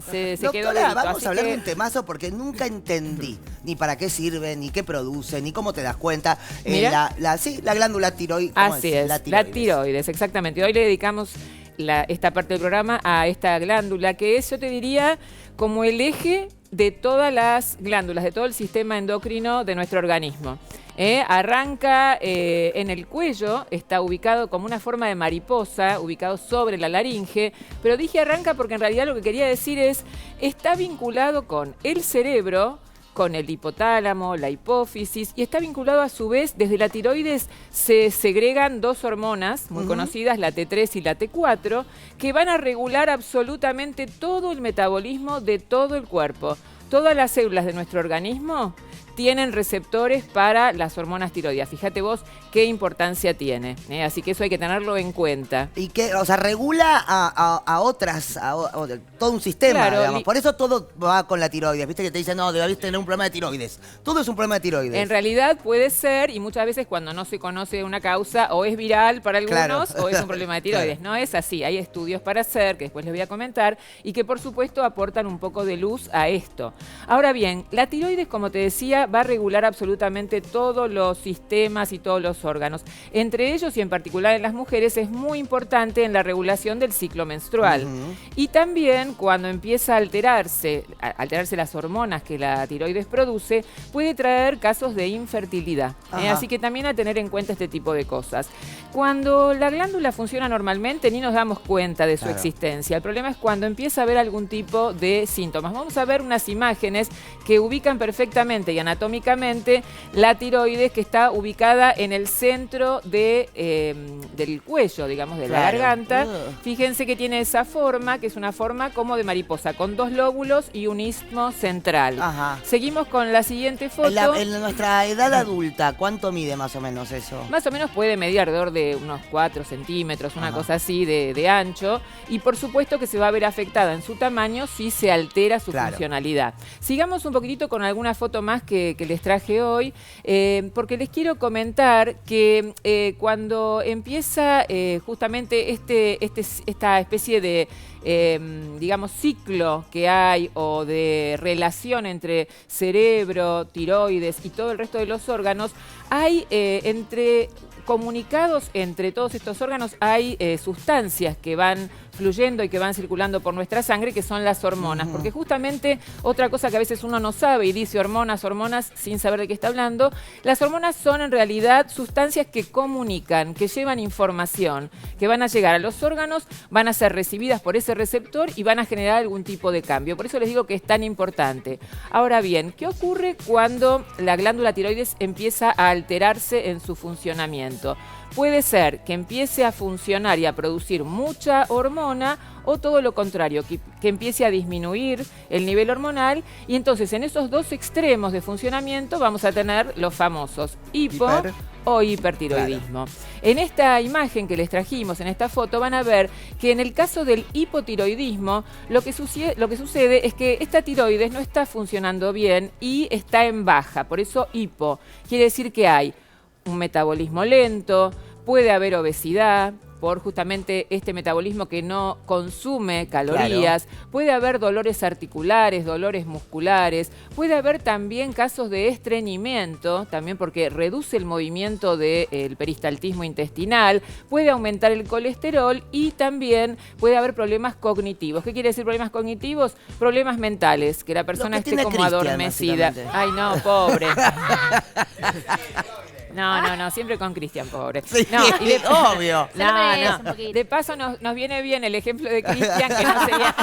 Se quedó Doctora, delito, vamos así a hablar que- de un temazo porque nunca entendí ni para qué sirve, ni qué produce, ni cómo te das cuenta. Mira. La glándula tiroides. Así es, la tiroides, exactamente. Hoy le dedicamos esta parte del programa a esta glándula, que es, yo te diría, como el eje de todas las glándulas, de todo el sistema endocrino de nuestro organismo. Arranca en el cuello, está ubicado como una forma de mariposa, ubicado sobre la laringe, pero dije arranca porque en realidad lo que quería decir es, está vinculado con el cerebro, con el hipotálamo, la hipófisis, y está vinculado a su vez, desde la tiroides se segregan dos hormonas muy conocidas, la T3 y la T4, que van a regular absolutamente todo el metabolismo de todo el cuerpo. Todas las células de nuestro organismo tienen receptores para las hormonas tiroideas. Fíjate vos qué importancia tiene. Así que eso hay que tenerlo en cuenta. Y que, o sea, regula a otras, todo un sistema, Claro, digamos. Por eso todo va con la tiroides. Viste que te dicen, no, debes tener un problema de tiroides. Todo es un problema de tiroides. En realidad puede ser, y muchas veces cuando no se conoce una causa, o es viral para algunos, Claro. o es un problema de tiroides. Claro. No es así. Hay estudios para hacer, que después les voy a comentar, y que por supuesto aportan un poco de luz a esto. Ahora bien, la tiroides, como te decía, va a regular absolutamente todos los sistemas y todos los órganos. Entre ellos, y en particular en las mujeres, es muy importante en la regulación del ciclo menstrual. Y también cuando empieza a alterarse las hormonas que la tiroides produce, puede traer casos de infertilidad. Así que también a tener en cuenta este tipo de cosas. Cuando la glándula funciona normalmente, ni nos damos cuenta de su existencia. El problema es cuando empieza a haber algún tipo de síntomas. Vamos a ver unas imágenes que ubican perfectamente y anatómicamente la tiroides, que está ubicada en el centro del cuello, digamos, de la garganta. Fíjense que tiene esa forma, que es una forma como de mariposa, con dos lóbulos y un istmo central. Seguimos con la siguiente foto. En nuestra edad adulta, ¿cuánto mide más o menos eso? Más o menos puede medir alrededor de unos 4 centímetros, una cosa así de ancho. Y por supuesto que se va a ver afectada en su tamaño si se altera su funcionalidad. Sigamos un poquitito con alguna foto más que les traje hoy, porque les quiero comentar que cuando empieza justamente esta especie de digamos, ciclo que hay o de relación entre cerebro, tiroides y todo el resto de los órganos, hay comunicados entre todos estos órganos, hay sustancias que van fluyendo y que van circulando por nuestra sangre, que son las hormonas. Porque justamente otra cosa que a veces uno no sabe y dice hormonas, sin saber de qué está hablando, las hormonas son en realidad sustancias que comunican, que llevan información, que van a llegar a los órganos, van a ser recibidas por ese receptor y van a generar algún tipo de cambio. Por eso les digo que es tan importante. Ahora bien, ¿qué ocurre cuando la glándula tiroides empieza a alterarse en su funcionamiento? Puede ser que empiece a funcionar y a producir mucha hormona, o todo lo contrario, que empiece a disminuir el nivel hormonal, y entonces en esos dos extremos de funcionamiento vamos a tener los famosos o hipertiroidismo. En esta imagen que les trajimos, en esta foto, van a ver que en el caso del hipotiroidismo, lo que sucede es que esta tiroides no está funcionando bien y está en baja, por eso hipo. Quiere decir que hay un metabolismo lento, puede haber obesidad, por justamente este metabolismo que no consume calorías, puede haber dolores articulares, dolores musculares, puede haber también casos de estreñimiento, también porque reduce el movimiento del peristaltismo intestinal, puede aumentar el colesterol y también puede haber problemas cognitivos. ¿Qué quiere decir problemas cognitivos? Problemas mentales, que la persona esté como adormecida. Ay, no, pobre. No, siempre con Cristian, pobre. Sí, no, obvio. No. De paso nos viene bien el ejemplo de Cristian, que no sería...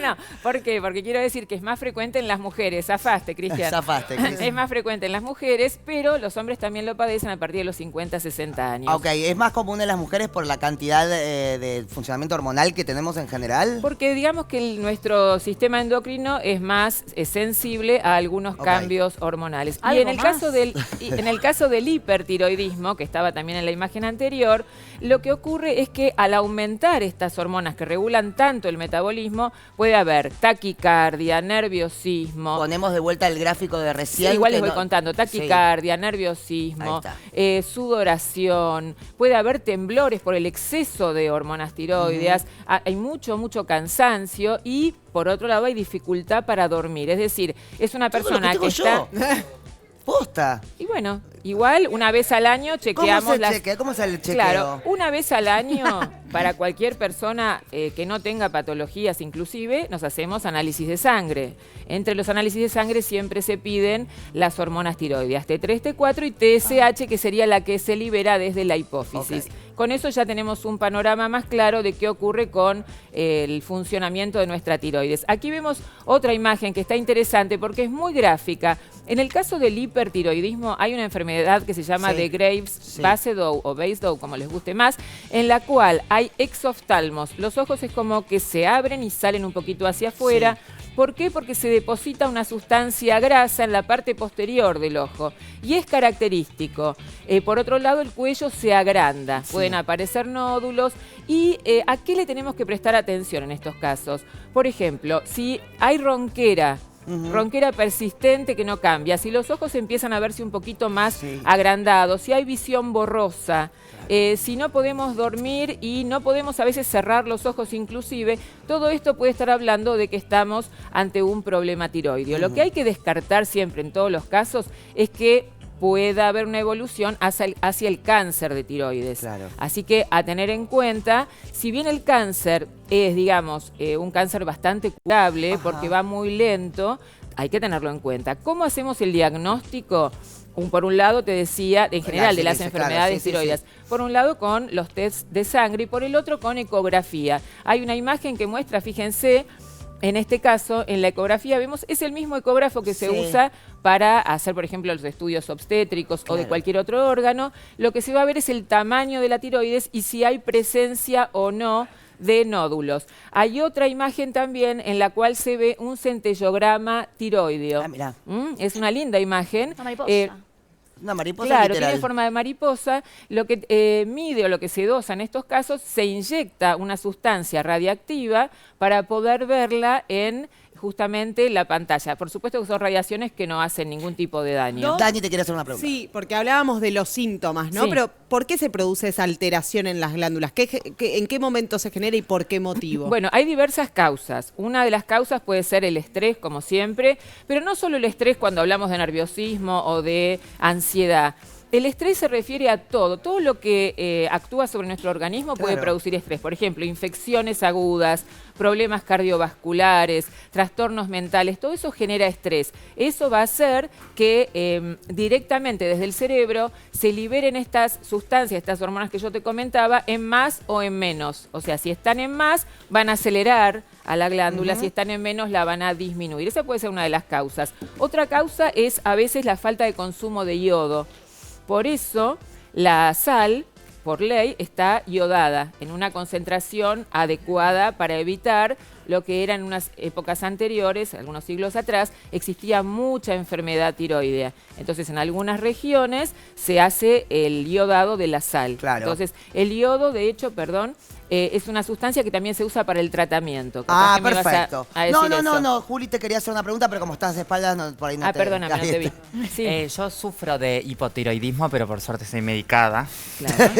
No. ¿Por qué? Porque quiero decir que es más frecuente en las mujeres. Zafaste, Cristian. Es más frecuente en las mujeres, pero los hombres también lo padecen a partir de los 50, 60 años. Ok, ¿es más común en las mujeres por la cantidad de funcionamiento hormonal que tenemos en general? Porque digamos que nuestro sistema endocrino es más sensible a algunos cambios hormonales. Y en el caso del hipertiroidismo, que estaba también en la imagen anterior, lo que ocurre es que al aumentar estas hormonas que regulan tanto el metabolismo, puede haber taquicardia, nerviosismo. Ponemos de vuelta el gráfico de recién. Sí, igual les que voy contando, taquicardia, nerviosismo, sudoración, puede haber temblores por el exceso de hormonas tiroideas, hay mucho cansancio y por otro lado hay dificultad para dormir, es decir, es una persona que está... Posta. Y bueno, igual una vez al año chequeamos ¿Cómo es el chequeo? Claro, una vez al año, para cualquier persona que no tenga patologías inclusive, nos hacemos análisis de sangre. Entre los análisis de sangre siempre se piden las hormonas tiroideas, T3, T4 y TSH, que sería la que se libera desde la hipófisis. Con eso ya tenemos un panorama más claro de qué ocurre con el funcionamiento de nuestra tiroides. Aquí vemos otra imagen que está interesante porque es muy gráfica. En el caso del hipertiroidismo hay una enfermedad que se llama de Graves-Basedow o Basedow, como les guste más, en la cual hay exoftalmos. Los ojos es como que se abren y salen un poquito hacia afuera. ¿Por qué? Porque se deposita una sustancia grasa en la parte posterior del ojo y es característico. Por otro lado, el cuello se agranda, pueden aparecer nódulos y ¿a qué le tenemos que prestar atención en estos casos? Por ejemplo, si hay ronquera, ronquera persistente que no cambia, si los ojos empiezan a verse un poquito más agrandados, si hay visión borrosa, si no podemos dormir y no podemos a veces cerrar los ojos inclusive, todo esto puede estar hablando de que estamos ante un problema tiroideo. Lo que hay que descartar siempre en todos los casos es que pueda haber una evolución hacia el cáncer de tiroides. Así que a tener en cuenta, si bien el cáncer es, digamos, un cáncer bastante curable porque va muy lento, hay que tenerlo en cuenta. ¿Cómo hacemos el diagnóstico? Por un lado, te decía, en general, de las enfermedades tiroideas. Por un lado, con los test de sangre y por el otro, con ecografía. Hay una imagen que muestra, fíjense, en este caso, en la ecografía vemos, es el mismo ecógrafo que se usa para hacer, por ejemplo, los estudios obstétricos o de cualquier otro órgano. Lo que se va a ver es el tamaño de la tiroides y si hay presencia o no de nódulos. Hay otra imagen también en la cual se ve un centellograma tiroideo. Mirá. Es una linda imagen. Una mariposa. Una mariposa Claro, literal. tiene forma de mariposa. Lo que mide o lo que se dosa en estos casos, se inyecta una sustancia radiactiva para poder verla en justamente la pantalla. Por supuesto que son radiaciones que no hacen ningún tipo de daño. ¿No? Dani te quiere hacer una pregunta. Sí, porque hablábamos de los síntomas, ¿no? Sí. Pero ¿por qué se produce esa alteración en las glándulas? ¿En qué momento se genera y por qué motivo? Bueno, hay diversas causas. Una de las causas puede ser el estrés, como siempre, pero no solo el estrés cuando hablamos de nerviosismo o de ansiedad. El estrés se refiere a todo lo que actúa sobre nuestro organismo puede producir estrés. Por ejemplo, infecciones agudas, problemas cardiovasculares, trastornos mentales, todo eso genera estrés. Eso va a hacer que directamente desde el cerebro se liberen estas sustancias, estas hormonas que yo te comentaba, en más o en menos. O sea, si están en más, van a acelerar a la glándula, si están en menos, la van a disminuir. Esa puede ser una de las causas. Otra causa es a veces la falta de consumo de yodo. Por eso, la sal, por ley, está iodada en una concentración adecuada para evitar lo que era en unas épocas anteriores, algunos siglos atrás, existía mucha enfermedad tiroidea. Entonces, en algunas regiones se hace el iodado de la sal. Entonces, el yodo, de hecho, es una sustancia que también se usa para el tratamiento. Perfecto. No, Juli, te quería hacer una pregunta, pero como estás de espaldas, por ahí no te... perdóname, no te vi. Sí. Yo sufro de hipotiroidismo, pero por suerte soy medicada. Claro.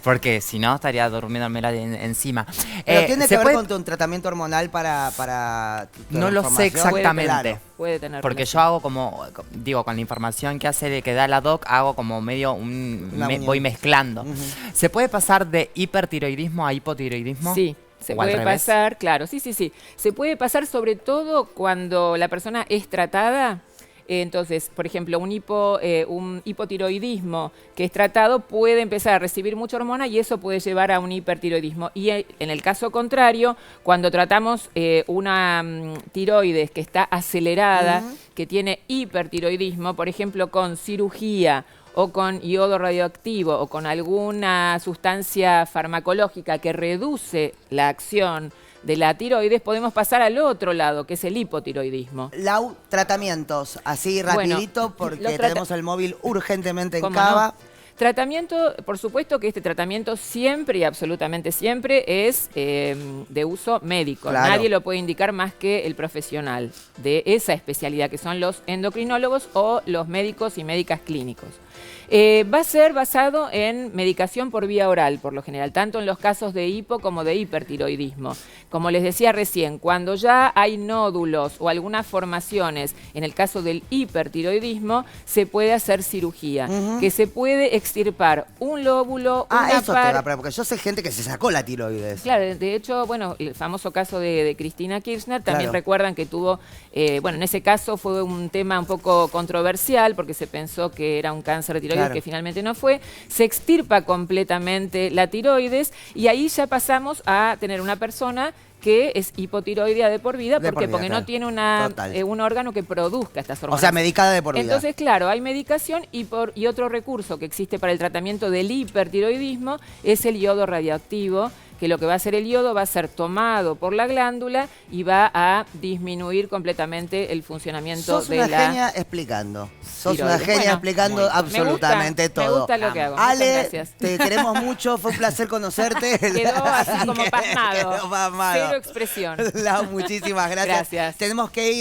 Porque si no, estaría durmiéndomela encima. ¿Pero tiene que ver con un tratamiento hormonal para no lo sé exactamente. Puede tener porque yo hago como, digo, con la información que da la doc, hago como medio voy mezclando. ¿Se puede pasar de hipertiroidismo a hipotiroidismo? Sí. Se puede pasar, claro, sí. Se puede pasar sobre todo cuando la persona es tratada. Entonces, por ejemplo, un hipotiroidismo que es tratado puede empezar a recibir mucha hormona y eso puede llevar a un hipertiroidismo. Y en el caso contrario, cuando tratamos una tiroides que está acelerada, que tiene hipertiroidismo, por ejemplo, con cirugía o con yodo radioactivo o con alguna sustancia farmacológica que reduce la acción de la tiroides, podemos pasar al otro lado, que es el hipotiroidismo. Lau, tratamientos, así rapidito, porque tenemos el móvil urgentemente en ¿Cómo Cava. no? Tratamiento, por supuesto que este tratamiento siempre y absolutamente siempre es de uso médico. Claro. Nadie lo puede indicar más que el profesional de esa especialidad, que son los endocrinólogos o los médicos y médicas clínicos. Va a ser basado en medicación por vía oral, por lo general, tanto en los casos de hipo como de hipertiroidismo. Como les decía recién, cuando ya hay nódulos o algunas formaciones, en el caso del hipertiroidismo, se puede hacer cirugía, que se puede extirpar un lóbulo, una eso te va a porque yo sé gente que se sacó la tiroides. Claro, de hecho, bueno, el famoso caso de Cristina Kirchner, también Claro. recuerdan que tuvo, bueno, en ese caso fue un tema un poco controversial porque se pensó que era un cáncer de tiroides, Claro. que finalmente no fue. Se extirpa completamente la tiroides y ahí ya pasamos a tener una persona que es hipotiroidea de por vida, porque claro. no tiene un órgano que produzca estas hormonas. O sea, medicada de por vida. Entonces, claro, hay medicación y otro recurso que existe para el tratamiento del hipertiroidismo es el yodo radioactivo, que lo que va a hacer el yodo va a ser tomado por la glándula y va a disminuir completamente el funcionamiento Sos de una la genia explicando. Sos tiroides. una genia Bueno, explicando absolutamente todo. Me gusta lo que hago. Muchas Ale, gracias. te queremos mucho, fue un placer conocerte. Quedó así como pasmado. Quedó pasmado. Cero expresión. Muchísimas gracias. Gracias. Tenemos que ir.